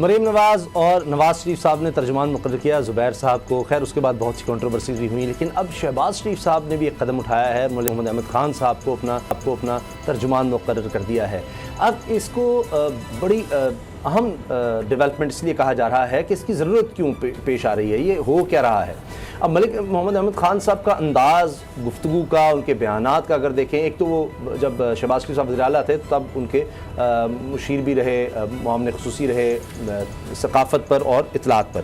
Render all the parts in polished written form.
मरीम नवाज़ और नवाज़ शरीफ साहब ने तर्जुमान मुकर्रर किया ज़ुबैर साहब को। खैर उसके बाद बहुत सी कंट्रोवर्सी भी हुई, लेकिन अब शहबाज शरीफ साहब ने भी एक कदम उठाया है, मौलाना मोहम्मद अहमद ख़ान साहब को अपना तर्जुमान मुकर्रर कर दिया है। अब इसको बड़ी अहम डेवलपमेंट इसलिए कहा जा रहा है कि इसकी ज़रूरत क्यों पेश आ रही है, ये हो क्या रहा है। अब मलिक मोहम्मद अहमद ख़ान साहब का अंदाज़ गुफ्तगू का, उनके बयानात का अगर देखें, एक तो वो जब शहबाज शरीफ साहब वज़ीर आला थे तब उनके मुशीर भी रहे, मामले ख़ुसूसी रहे सकाफ़त पर और इतलात पर,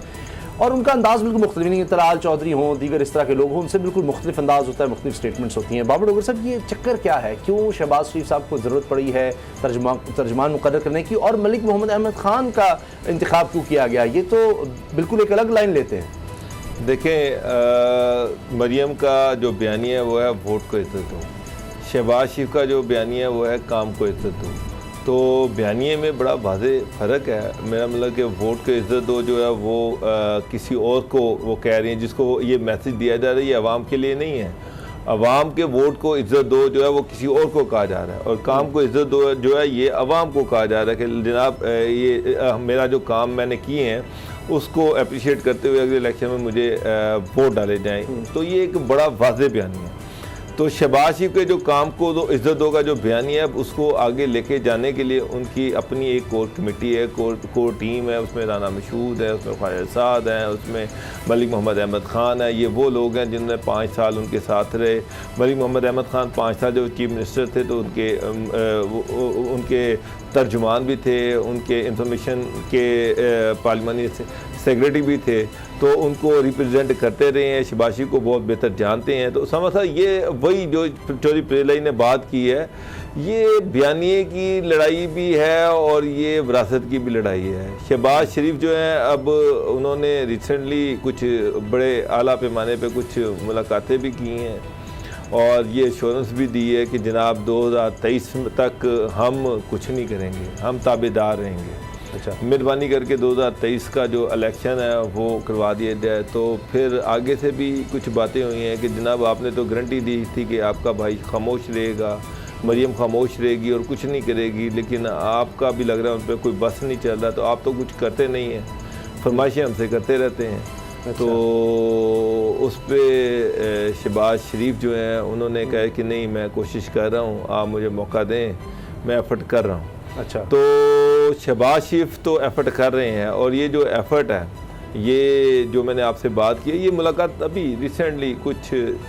और उनका अंदाज़ बिल्कुल मुख्तलिफ नहीं है। तलाल चौधरी हों, दीगर इस तरह के लोग हों, उनसे बिल्कुल मुख्तलिफ अंदाज़ होता है, मुख्तलिफ स्टेटमेंट्स होती हैं। बाबर डोगर साहब, ये चक्कर क्या है, क्यों शहबाज शरीफ साहब को ज़रूरत पड़ी है तर्जुमान मुकर्रर करने की, और मलिक मोहम्मद अहमद ख़ान का इंतखाब क्यों किया गया? ये तो बिल्कुल एक अलग लाइन लेते हैं। देखें, मरियम का जो बयानिया है वो है वोट को इज्जत दो, शहबाज शरीफ का जो बयानिया है वो है काम को इज्जत दो। तो बयानिए में बड़ा वाज़े फ़र्क है। मेरा मतलब कि वोट को इज़्ज़त दो जो है वो किसी और को वो कह रही हैं, जिसको ये मैसेज दिया जा रहा है, ये अवाम के लिए नहीं है। अवाम के वोट को इज़्ज़त दो जो है वो किसी और को कहा जा रहा है, और काम को इज़्ज़त दो जो है ये अवाम को कहा जा रहा है कि जनाब ये मेरा जो काम मैंने किए हैं उसको अप्रिशिएट करते हुए अगले इलेक्शन में मुझे वोट डाले जाएँ। तो ये एक बड़ा वाज़े बयानी है। तो शहबाज शरीफ के जो काम को दो इज़्ज़त दो का जो बयानिया है उसको आगे लेके जाने के लिए उनकी अपनी एक कोर कमेटी है, कोर टीम है, उसमें राना मशहूद है, उसमें ख्वाजा साद है, उसमें मलिक मोहम्मद अहमद ख़ान है। ये वो लोग हैं जिन्होंने 5 साल उनके साथ रहे। मलिक मोहम्मद अहमद ख़ान 5 साल जब चीफ मिनिस्टर थे तो उनके तर्जुमान भी थे, उनके इंफॉर्मेशन के पार्लिमानी सेक्रेटरी भी थे, तो उनको रिप्रेजेंट करते रहे हैं, शहबाज शरीफ को बहुत बेहतर जानते हैं। तो समझा ये वही जो चौधरी प्रेलाई ने बात की है, ये बयानिए की लड़ाई भी है और ये विरासत की भी लड़ाई है। शहबाज शरीफ जो है अब उन्होंने रिसेंटली कुछ बड़े आला पैमाने पे कुछ मुलाकातें भी की हैं और ये एश्योरेंस भी दी है कि जनाब 2023 तक हम कुछ नहीं करेंगे, हम ताबेदार रहेंगे। अच्छा, मेहरबानी करके 2023 का जो इलेक्शन है वो करवा दिया जाए। तो फिर आगे से भी कुछ बातें हुई हैं कि जनाब आपने तो गारंटी दी थी कि आपका भाई खामोश रहेगा, मरियम खामोश रहेगी और कुछ नहीं करेगी, लेकिन आपका भी लग रहा है उन पर कोई बस नहीं चल रहा, तो आप तो कुछ करते नहीं हैं, फरमाइशें हमसे करते रहते हैं। अच्छा। तो उस पर शहबाज शरीफ जो है उन्होंने कहा कि नहीं, मैं कोशिश कर रहा हूँ, आप मुझे मौका दें, मैं एफर्ट कर रहा हूँ। अच्छा, तो शहबाज शरीफ तो एफर्ट कर रहे हैं, और ये जो एफर्ट है, ये जो मैंने आपसे बात की है, ये मुलाकात अभी रिसेंटली कुछ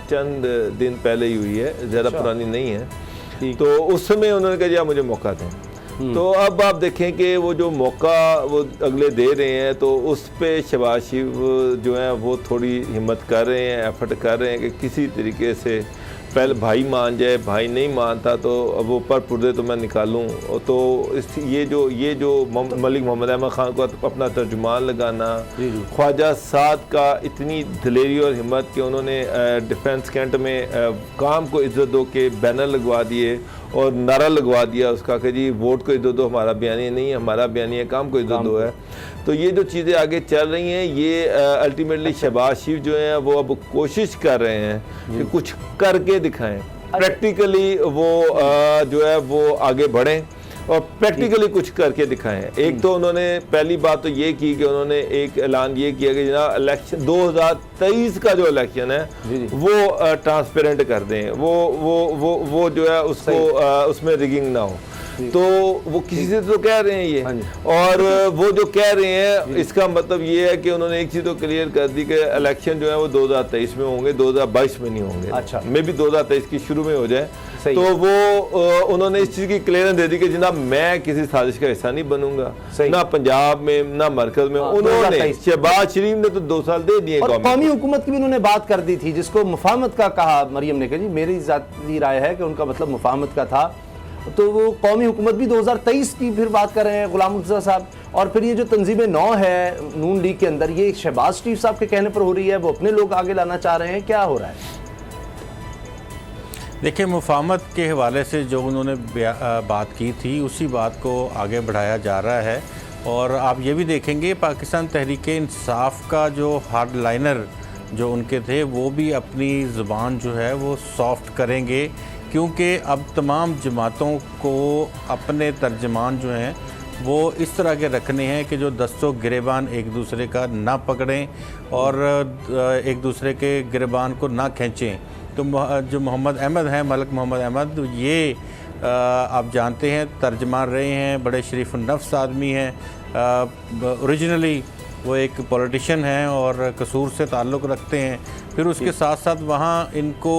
चंद दिन पहले ही हुई है, ज़्यादा पुरानी नहीं है। तो उस समय उन्होंने कहा जी मुझे मौका दें। तो अब आप देखें कि वो जो मौका वो अगले दे रहे हैं, तो उस पर शहबाज शरीफ जो है वो थोड़ी हिम्मत कर रहे हैं, एफर्ट कर रहे हैं कि किसी तरीके से पहले भाई मान जाए, भाई नहीं मानता तो अब वो पर पुर्दे तो मैं निकालूं। तो ये जो मलिक मोहम्मद अहमद ख़ान को अपना तर्जुमान लगाना, ख्वाजा साद का इतनी दिलेरी और हिम्मत कि उन्होंने डिफेंस कैंट में काम को इज़्ज़त दो के बैनर लगवा दिए और नारा लगवा दिया उसका कि जी वोट को इज़्ज़त दो, हमारा बयानिया नहीं है, हमारा बयानिया काम को इज़्ज़त दो है। तो ये जो चीज़ें आगे चल रही हैं, ये अल्टीमेटली शहबाज शरीफ जो हैं वो अब कोशिश कर रहे हैं कि कुछ करके दिखाएं, प्रैक्टिकली वो जो है वो आगे बढ़ें और प्रैक्टिकली कुछ करके दिखाएं। एक तो उन्होंने पहली बात तो ये की कि उन्होंने एक ऐलान ये किया कि जनाब इलेक्शन 2023 का जो इलेक्शन है वो ट्रांसपेरेंट कर दें, वो जो है उसको उसमें रिगिंग ना हो। तो वो किसी से तो कह रहे हैं ये, और वो जो कह रहे हैं इसका मतलब ये है कि उन्होंने एक चीज़ तो क्लियर कर दी कि इलेक्शन जो है वो 2023 में होंगे, 2022 में नहीं होंगे। अच्छा, मे भी 2023 की शुरू में हो जाए। तो वो उन्होंने इस चीज़ की क्लियरेंस दे दी कि जनाब मैं किसी साजिश का हिस्सा नहीं बनूंगा, ना पंजाब में ना मरकज में। उन्होंने शहबाज शरीफ ने तो 2 साल दे दिए, कौमी हुकूमत की भी उन्होंने बात कर दी थी, जिसको मुफाहमत का कहा मरियम ने। कहा जी मेरी ज़ाती राय है कि उनका मतलब मुफाहमत का था, तो वो कौमी हुकूमत भी 2023 की फिर बात कर रहे हैं गुलाम मुर्तज़ा साहब। और फिर ये जो तंजीम 9 है नून लीग के अंदर, ये शहबाज शरीफ साहब के कहने पर हो रही है, वो अपने लोग आगे लाना चाह रहे हैं, क्या हो रहा है? देखिए, मुफाहमत के हवाले से जो उन्होंने बात की थी उसी बात को आगे बढ़ाया जा रहा है। और आप ये भी देखेंगे पाकिस्तान तहरीक इंसाफ का जो हार्ड लाइनर जो उनके थे वो भी अपनी ज़ुबान जो है वो सॉफ्ट करेंगे, क्योंकि अब तमाम जमातों को अपने तर्जमान जो हैं वो इस तरह के रखने हैं कि जो दस्तों गिरेबान एक दूसरे का ना पकड़ें और एक दूसरे के गिरेबान को ना खींचें। तो जो मोहम्मद अहमद हैं, मलिक मोहम्मद अहमद, ये आप जानते हैं तर्जमान रहे हैं, बड़े शरीफ नफ्स आदमी हैं। ओरिजिनली वो एक पॉलिटिशियन हैं और कसूर से ताल्लुक़ रखते हैं। फिर उसके साथ साथ वहाँ इनको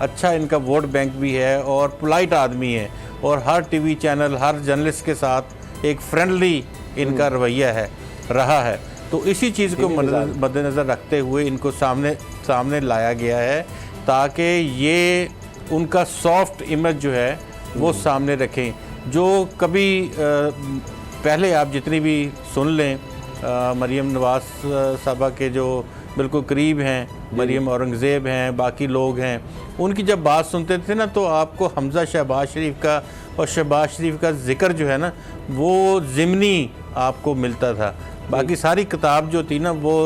अच्छा इनका वोट बैंक भी है और पोलाइट आदमी है और हर टीवी चैनल, हर जर्नलिस्ट के साथ एक फ्रेंडली इनका रवैया है रहा है। तो इसी चीज़ को मद्देनज़र रखते हुए इनको सामने लाया गया है ताकि ये उनका सॉफ्ट इमेज जो है वो सामने रखें। जो कभी पहले आप जितनी भी सुन लें, मरीम नवाज़ साहबा के जो बिल्कुल करीब हैं, मरीम औरंगज़ेब हैं, बाकी लोग हैं, उनकी जब बात सुनते थे ना तो आपको हमज़ा शहबाज शरीफ का और शहबाज शरीफ का ज़िक्र जो है ना वो ज़िमनी आपको मिलता था। बाकी सारी किताब जो थी ना वो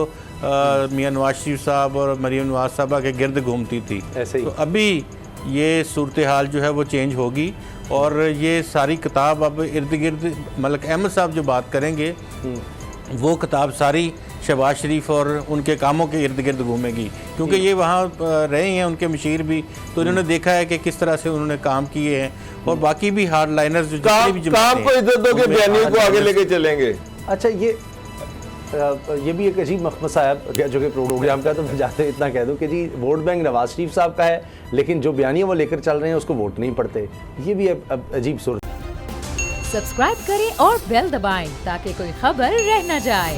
मियां नवाज शरीफ साहब और मरीम नवाज़ साहबा के गिर्द घूमती थी। ऐसे ही तो अभी ये सूरत हाल जो है वो चेंज होगी और ये सारी किताब अब इर्द गिर्द मलिक अहमद साहब जो बात करेंगे वो किताब सारी शहबाज शरीफ और उनके कामों के इर्द गिर्द घूमेगी, क्योंकि ये वहाँ रहे हैं उनके मशीर भी, तो इन्होंने देखा है कि किस तरह से उन्होंने काम किए हैं और बाकी भी हार्ड लाइनर्स जो काम को इज्जत दो के बयानियों को आगे लेके चलेंगे। अच्छा, ये भी एक अजीब मखमसा है जो कि प्रोग्राम का, तो मैं जाते इतना कह दूं कि जी वोट बैंक नवाज शरीफ साहब का है लेकिन जो बयानियाँ वो लेकर चल रहे हैं उसको वोट नहीं पड़ते। ये भी अजीब सूरत। सब्सक्राइब करें और बेल दबाएं ताकि कोई खबर रह न जाए।